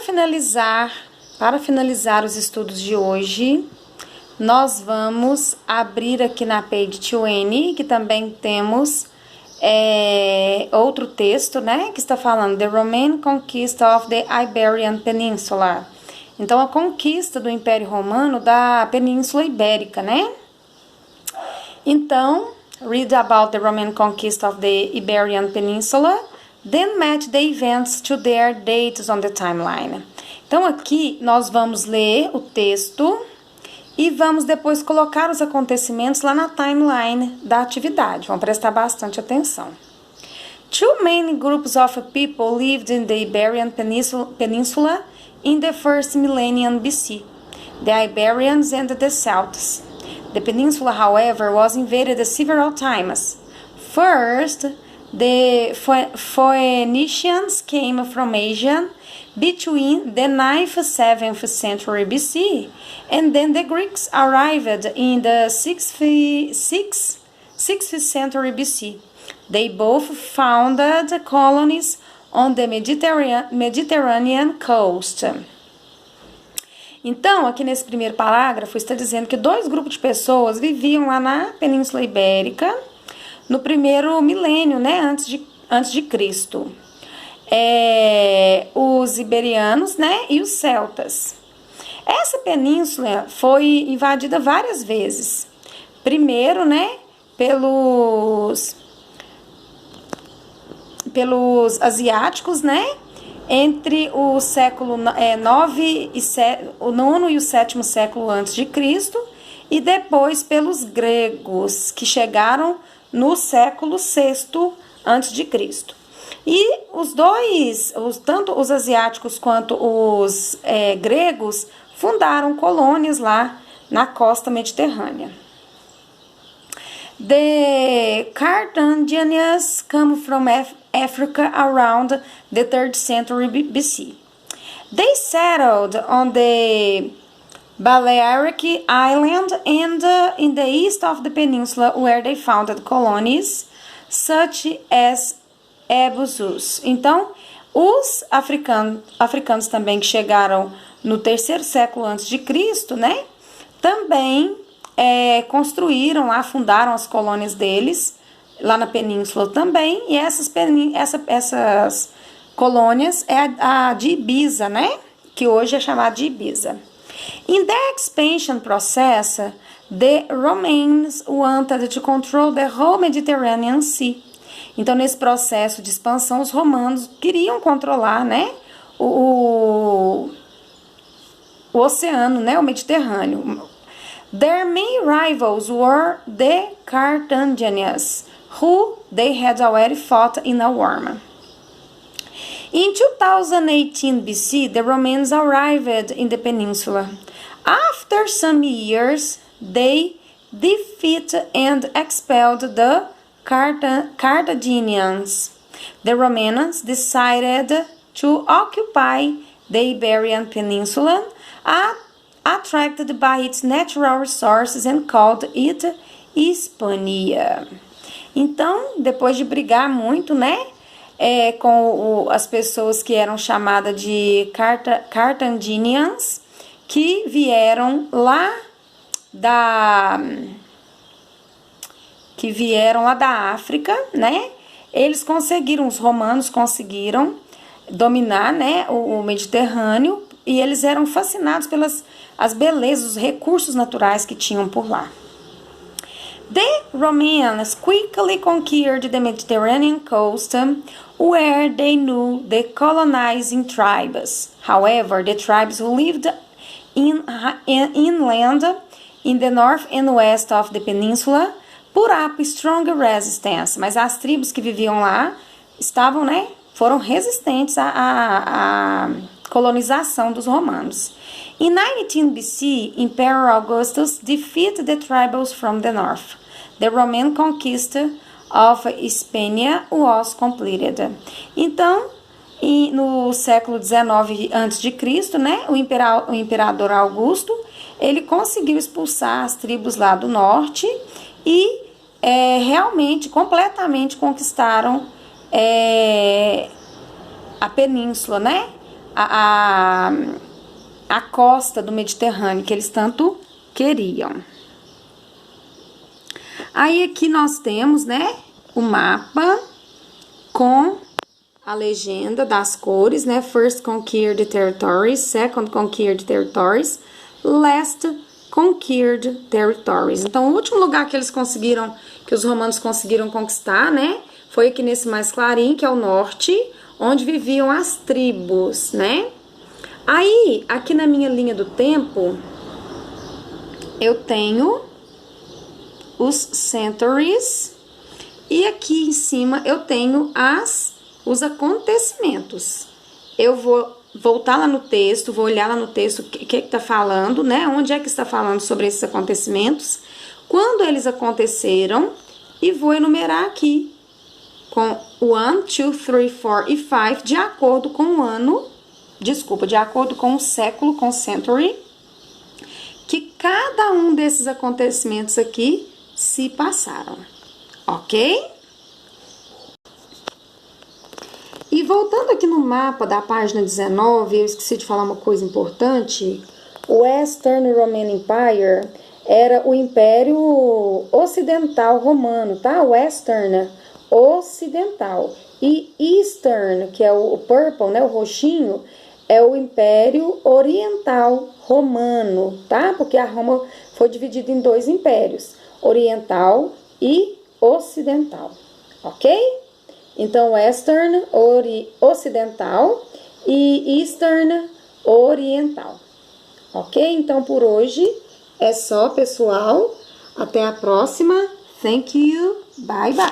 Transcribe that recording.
finalizar os estudos de hoje, nós vamos abrir aqui na page 20, que também temos outro texto, né, que está falando The Roman Conquest of the Iberian Peninsula. Então, a conquista do Império Romano da Península Ibérica, né? Então, read about the Roman conquest of the Iberian Peninsula, then match the events to their dates on the timeline. Então, aqui nós vamos ler o texto e vamos depois colocar os acontecimentos lá na timeline da atividade. Vamos prestar bastante atenção. Two main groups of people lived in the Iberian Peninsula in the first millennium BC, the Iberians and the Celts. The peninsula, however, was invaded several times. First, the Phoenicians came from Asia between the 9th and 7th century BC, and then the Greeks arrived in the 6th century BC. They both founded colonies on the Mediterranean coast. Então, aqui nesse primeiro parágrafo, está dizendo que dois grupos de pessoas viviam lá na Península Ibérica no primeiro milênio, né, antes de Cristo. Os iberianos, né, e os celtas. Essa península foi invadida várias vezes. Primeiro, né, pelos asiáticos, né, entre o século 9 e o 9º e o 7º século antes de Cristo, e depois pelos gregos, que chegaram no século 6º antes de Cristo. E os dois, tanto os asiáticos quanto os gregos, fundaram colônias lá na costa mediterrânea. The Carthaginians come from Africa around the 3rd century BC. They settled on the Balearic Island and in the east of the peninsula, where they founded colonies such as Ebusus. Então, os africanos também que chegaram no 3º século antes de Cristo, né, também construíram lá, fundaram as colônias deles lá na península também, e essas colônias a de Ibiza, né, que hoje é chamada de Ibiza. In their expansion process, the Romans wanted to control the whole Mediterranean Sea. Então, nesse processo de expansão, os romanos queriam controlar, né, o oceano, né, o Mediterrâneo. Their main rivals were the Carthaginians, who they had already fought in a war. In 2018 BC, the Romans arrived in the peninsula. After some years, they defeated and expelled the Carthaginians. The Romans decided to occupy the Iberian Peninsula, attracted by its natural resources, and called it Hispania. Então, depois de brigar muito, né, com as pessoas que eram chamadas de Carthaginians, que vieram lá da África, né, os romanos conseguiram dominar, né, o Mediterrâneo, e eles eram fascinados pelas as belezas, os recursos naturais que tinham por lá. The Romans quickly conquered the Mediterranean coast, where they knew the colonizing tribes. However, the tribes who lived inland in the north and west of the peninsula put up strong resistance. Mas as tribos que viviam lá foram resistentes à colonização dos romanos. In 19 BC, Emperor Augustus defeated the tribals from the north. The Roman conquest of Hispania was completed. Então, no século 19 a.C., né, o imperador Augusto, ele conseguiu expulsar as tribos lá do norte e realmente, completamente conquistaram a península, né? a costa do Mediterrâneo, que eles tanto queriam. Aí aqui nós temos, né, o mapa com a legenda das cores, né, First Conquered Territories, Second Conquered Territories, Last Conquered Territories. Então, o último lugar que eles conseguiram, que os romanos conseguiram conquistar, né, foi aqui nesse mais clarinho, que é o norte, onde viviam as tribos, né? Aí, aqui na minha linha do tempo, eu tenho os centuries e aqui em cima eu tenho os acontecimentos. Eu vou voltar lá no texto, vou olhar lá no texto o que está falando, né? Onde é que está falando sobre esses acontecimentos, quando eles aconteceram, e vou enumerar aqui com 1, 2, 3, 4 e 5, de acordo com o ano, de acordo com o século, com o century, que cada um desses acontecimentos aqui se passaram, ok? E voltando aqui no mapa da página 19, eu esqueci de falar uma coisa importante. O Western Roman Empire era o Império Ocidental Romano, tá? Western, ocidental. E Eastern, que é o purple, né, o roxinho, é o Império Oriental Romano, tá? Porque a Roma foi dividida em dois impérios, oriental e ocidental, ok? Então, Western, ocidental, e Eastern, oriental, ok? Então, por hoje é só, pessoal. Até a próxima. Thank you. Bye, bye.